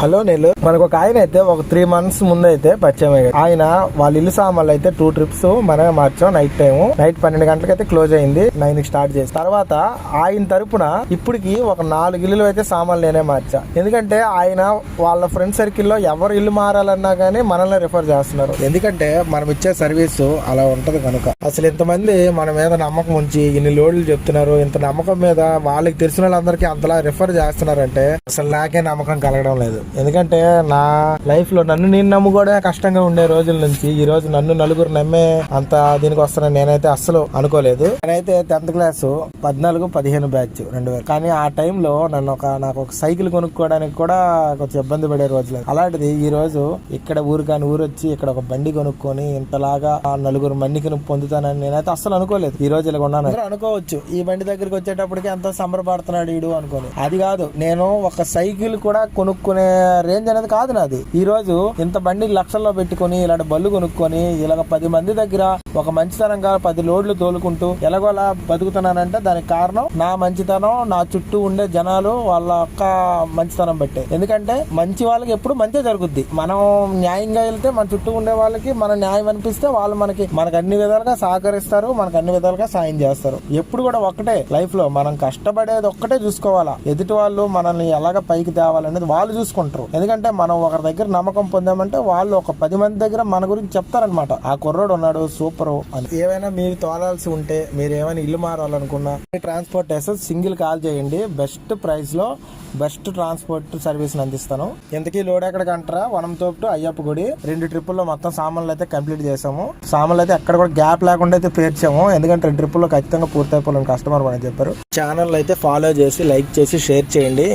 Hello నీళ్ళు, మనకు ఒక ఆయన అయితే ఒక 3 months ముందు అయితే పరిచయం అయ్యాడు. ఆయన వాళ్ళ ఇల్లు సామాన్లు అయితే 2 trips మనమే మార్చాం. నైట్ 12 గంటలకైతే క్లోజ్ అయింది. 9 స్టార్ట్ చేసి తర్వాత ఆయన తరపున ఇప్పటికి ఒక 4 ఇల్లులు అయితే సామాన్లు నేనే మార్చా. ఎందుకంటే ఆయన వాళ్ళ ఫ్రెండ్ సర్కిల్లో ఎవరు ఇల్లు మారాలన్నా గానీ మనల్ని రిఫర్ చేస్తున్నారు. ఎందుకంటే మనం ఇచ్చే సర్వీస్ అలా ఉంటది కనుక. అసలు ఇంతమంది మన మీద నమ్మకం ఉంచి ఇన్ని లోడ్లు చెప్తున్నారు. ఇంత నమ్మకం మీద వాళ్ళకి తెలిసిన వాళ్ళందరికీ అంతలా రిఫర్ చేస్తున్నారంటే అసలు నాకే నమ్మకం కలగడం లేదు. ఎందుకంటే నా లైఫ్ లో నన్ను నేను నమ్ముకోవడమే కష్టంగా ఉండే రోజుల నుంచి ఈ రోజు నన్ను నలుగురు నమ్మే అంత దీనికి వస్తానని నేనైతే అస్సలు అనుకోలేదు. నేనైతే 10th క్లాస్ 14-15 బ్యాచ్ 2000. కానీ ఆ టైంలో నాకు ఒక సైకిల్ కొనుక్కోవడానికి కూడా కొంచెం ఇబ్బంది పడే రోజులు. అలాంటిది ఈ రోజు ఇక్కడ ఊరు కాని ఊరు వచ్చి ఇక్కడ ఒక బండి కొనుక్కొని ఇంతలాగా నలుగురు మందికి పొందుతానని నేనైతే అస్సలు అనుకోలేదు. ఈ రోజు ఇలా ఉన్నాను అనుకోవచ్చు. ఈ బండి దగ్గరికి వచ్చేటప్పటికి ఎంతో సంబరపడుతున్నాడు ఈడు అనుకోని. అది కాదు, నేను ఒక సైకిల్ కూడా కొనుక్కునే రేంజ్ అనేది కాదు నాది. ఈ రోజు ఇంత బండి లక్షల్లో పెట్టుకుని ఇలాంటి బళ్ళు కొనుక్కొని ఇలాగ 10 మంది దగ్గర ఒక మంచితనంగా 10 లోడ్లు తోలుకుంటూ ఎలాగోలా బతుకుతున్నానంటే దానికి కారణం నా మంచితనం, నా చుట్టూ ఉండే జనాలు వాళ్ళ యొక్క మంచితనం బట్టే. ఎందుకంటే మంచి వాళ్ళకి ఎప్పుడు మంచి జరుగుద్ది. మనం న్యాయంగా వెళ్తే మన చుట్టూ ఉండే వాళ్ళకి మన న్యాయం అనిపిస్తే వాళ్ళు మనకి అన్ని విధాలుగా సహకరిస్తారు, మనకు అన్ని విధాలుగా సాయం చేస్తారు. ఎప్పుడు కూడా ఒక్కటే లైఫ్ లో మనం కష్టపడేది ఒక్కటే చూసుకోవాలా. ఎదుటి వాళ్ళు మనల్ని ఎలాగ పైకి తేవాలనేది వాళ్ళు చూసుకుంటారు. ఎందుకంటే మనం ఒకరి దగ్గర నమ్మకం పొందామంటే వాళ్ళు ఒక 10 మంది దగ్గర మన గురించి చెప్తారనమాట. ఆ కుర్రోడు ఉన్నాడు సూపర్ అని. ఏమైనా మీరు తోలాల్సి ఉంటే, మీరు ఏమైనా ఇల్లు మారాలనుకున్నా ట్రాన్స్పోర్ట్ సింగిల్ కాల్ చేయండి. బెస్ట్ ప్రైస్ లో బెస్ట్ ట్రాన్స్పోర్ట్ సర్వీస్ అందిస్తాను. ఇంతకీ లోడ్ ఎక్కడికంటారా, వనంతోపు టు అయ్యప్ప గుడి 2 ట్రిప్పుల్లో మొత్తం సామాన్లు అయితే కంప్లీట్ చేసాము. సామాన్లు అయితే ఎక్కడ కూడా గ్యాప్ లేకుండా అయితే పేర్చాము. ఎందుకంటే 2 ట్రిప్పుల్లో ఖచ్చితంగా పూర్తి అయిపోవాలని కస్టమర్ అని చెప్పారు. ఛానల్ అయితే ఫాలో చేసి లైక్ చేసి షేర్ చేయండి.